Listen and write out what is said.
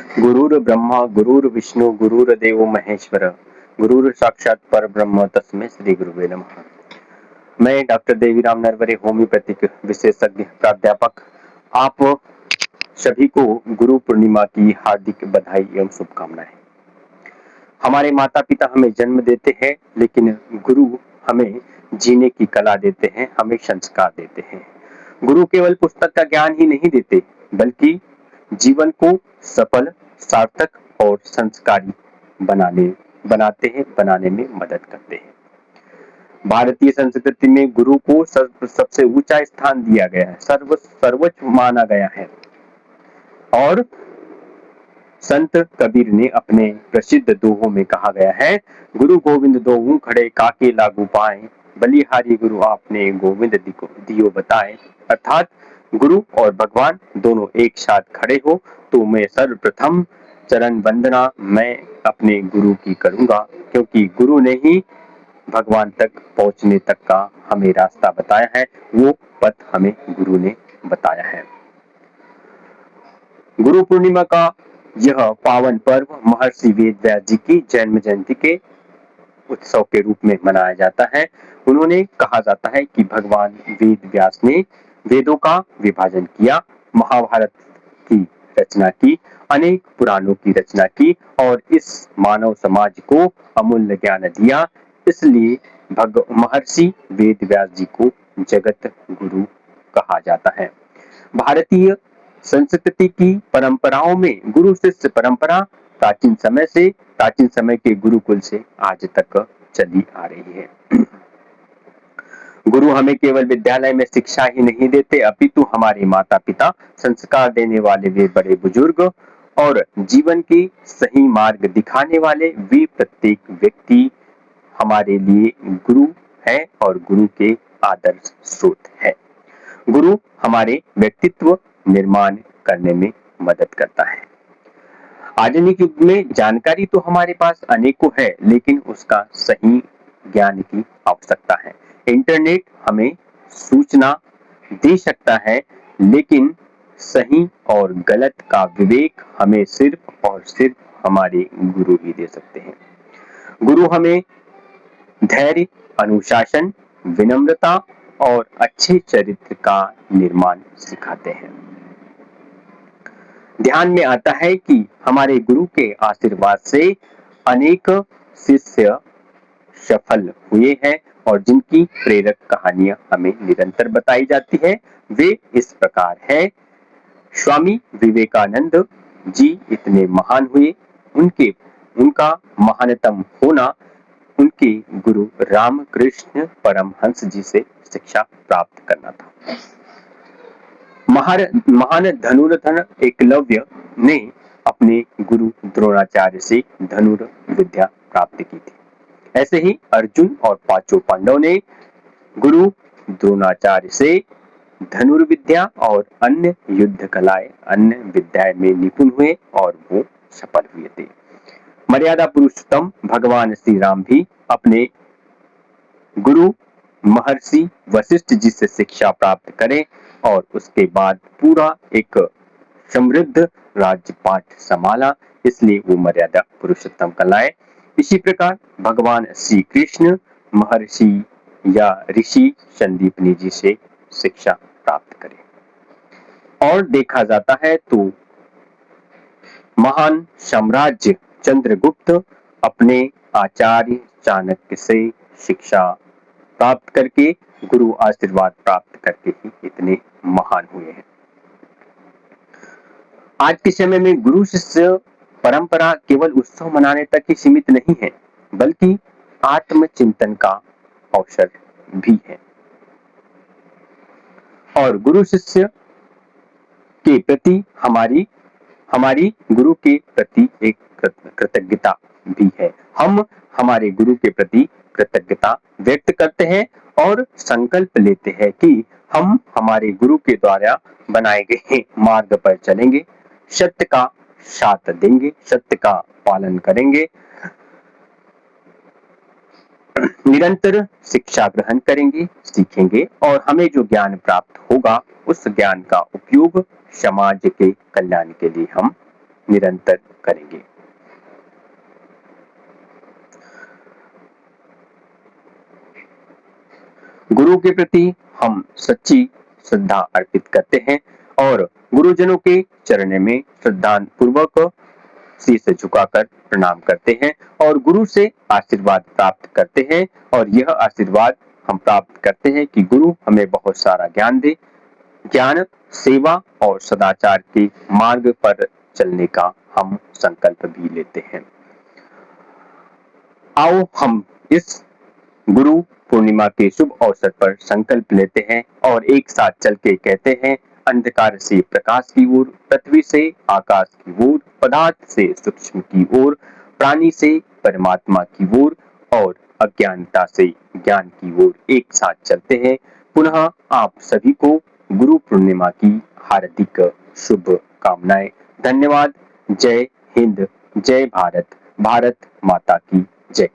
गुरुर् ब्रह्मा गुरुर्विष्णु गुरुर्देवो महेश्वर गुरुर साक्षात पर ब्रह्म तस्मै श्री गुरुवे नमः। मैं डॉक्टर देवीराम नरवरे होम्योपैथिक विशेषज्ञ प्राध्यापक आप सभी को गुरु पूर्णिमा की हार्दिक बधाई एवं शुभकामनाएं। हमारे माता पिता हमें जन्म देते हैं, लेकिन गुरु हमें जीने की कला देते हैं, हमें संस्कार देते हैं। गुरु केवल पुस्तक का ज्ञान ही नहीं देते, बल्कि जीवन को सफल, सार्थक और संस्कारी बनाने में मदद करते हैं। भारतीय संस्कृति में गुरु को सबसे ऊंचा स्थान दिया गया है, सर्वोच्च माना गया है। और संत कबीर ने अपने प्रसिद्ध दोहों में कहा गया है, गुरु गोविंद दोहु खड़े काके लागू पाए, बलिहारी गुरु आपने गोविंद दियो बताए। अर्थात गुरु और भगवान दोनों एक साथ खड़े हो तो मैं सर्वप्रथम चरण वंदना मैं अपने गुरु की करूंगा, क्योंकि गुरु ने ही भगवान तक पहुंचने तक का हमें रास्ता बताया है, वो पथ हमें गुरु ने बताया है। गुरु पूर्णिमा का यह पावन पर्व महर्षि वेदव्यास जी की जन्म जयंती के उत्सव के रूप में मनाया जाता है। उन्होंने कहा जाता है कि भगवान वेद व्यास ने वेदों का विभाजन किया, महाभारत की रचना की, अनेक पुराणों की रचना की और इस मानव समाज को अमूल्य ज्ञान दिया। इसलिए महर्षि वेद व्यास जी को जगत गुरु कहा जाता है। भारतीय संस्कृति की परंपराओं में गुरु शिष्य परंपरा प्राचीन समय के गुरुकुल से आज तक चली आ रही है। गुरु हमें केवल विद्यालय में शिक्षा ही नहीं देते, अपितु हमारे माता पिता, संस्कार देने वाले वे बड़े बुजुर्ग और जीवन के सही मार्ग दिखाने वाले वे प्रत्येक व्यक्ति हमारे लिए गुरु है और गुरु के आदर्श स्रोत है। गुरु हमारे व्यक्तित्व निर्माण करने में मदद करता है। आधुनिक युग में जानकारी तो हमारे पास अनेकों है, लेकिन उसका सही ज्ञान की आवश्यकता है। इंटरनेट हमें सूचना दे सकता है, लेकिन सही और गलत का विवेक हमें सिर्फ और सिर्फ हमारे गुरु ही दे सकते हैं। गुरु हमें धैर्य, अनुशासन, विनम्रता और अच्छे चरित्र का निर्माण सिखाते हैं। ध्यान में आता है कि हमारे गुरु के आशीर्वाद से अनेक शिष्य सफल हुए हैं और जिनकी प्रेरक कहानियां हमें निरंतर बताई जाती है, वे इस प्रकार है। स्वामी विवेकानंद जी इतने महान हुए, उनका महानतम होना उनके गुरु रामकृष्ण परमहंस जी से शिक्षा प्राप्त करना था। महान धनुर्धर एकलव्य ने अपने गुरु द्रोणाचार्य से धनुर्विद्या प्राप्त की थी। ऐसे ही अर्जुन और पांचों पांडव ने गुरु द्रोणाचार्य से धनुर्विद्या और अन्य युद्ध कलाएं, अन्य विद्याएं में निपुण हुए और वो सफल हुए थे। मर्यादा पुरुषोत्तम भगवान श्री राम भी अपने गुरु महर्षि वशिष्ठ जी से शिक्षा प्राप्त करें और उसके बाद पूरा एक समृद्ध राज्यपाठ संभाला, इसलिए वो मर्यादा पुरुषोत्तम कहलाए। इसी प्रकार भगवान श्री कृष्ण महर्षि या ऋषि संदीपनी जी से शिक्षा प्राप्त करें। और देखा जाता है तो महान साम्राज्य चंद्रगुप्त अपने आचार्य चाणक्य से शिक्षा प्राप्त करके, गुरु आशीर्वाद प्राप्त करके ही इतने महान हुए हैं। आज के समय में गुरु शिष्य परंपरा केवल उत्सव मनाने तक ही सीमित नहीं है, बल्कि आत्मचिंतन का अवसर भी है। और गुरु शिष्य के प्रति हमारी गुरु के प्रति एक कृतज्ञता भी है। हम हमारे गुरु के प्रति कृतज्ञता व्यक्त करते हैं और संकल्प लेते हैं कि हम हमारे गुरु के द्वारा बनाए गए मार्ग पर चलेंगे, सत्य का साथ देंगे, सत्य का पालन करेंगे, निरंतर शिक्षा ग्रहण करेंगे, सीखेंगे और हमें जो ज्ञान प्राप्त होगा उस ज्ञान का उपयोग समाज के कल्याण के लिए हम निरंतर करेंगे। गुरु के प्रति हम सच्ची श्रद्धा अर्पित करते हैं और गुरुजनों के चरण में श्रद्धा पूर्वक शीश झुकाकर प्रणाम करते हैं और गुरु से आशीर्वाद प्राप्त करते हैं और यह आशीर्वाद हम प्राप्त करते हैं कि गुरु हमें बहुत सारा ज्ञान दे, ज्ञान, सेवा और सदाचार के मार्ग पर चलने का हम संकल्प भी लेते हैं। आओ हम इस गुरु पूर्णिमा के शुभ अवसर पर संकल्प लेते हैं और एक साथ चल के कहते हैं, अंधकार से प्रकाश की ओर, पृथ्वी से आकाश की ओर, पदार्थ से सूक्ष्म की ओर, प्राणी से परमात्मा की ओर और अज्ञानता से ज्ञान की ओर एक साथ चलते हैं। पुनः आप सभी को गुरु पूर्णिमा की हार्दिक शुभकामनाएं। धन्यवाद। जय हिंद, जय भारत, भारत माता की जय।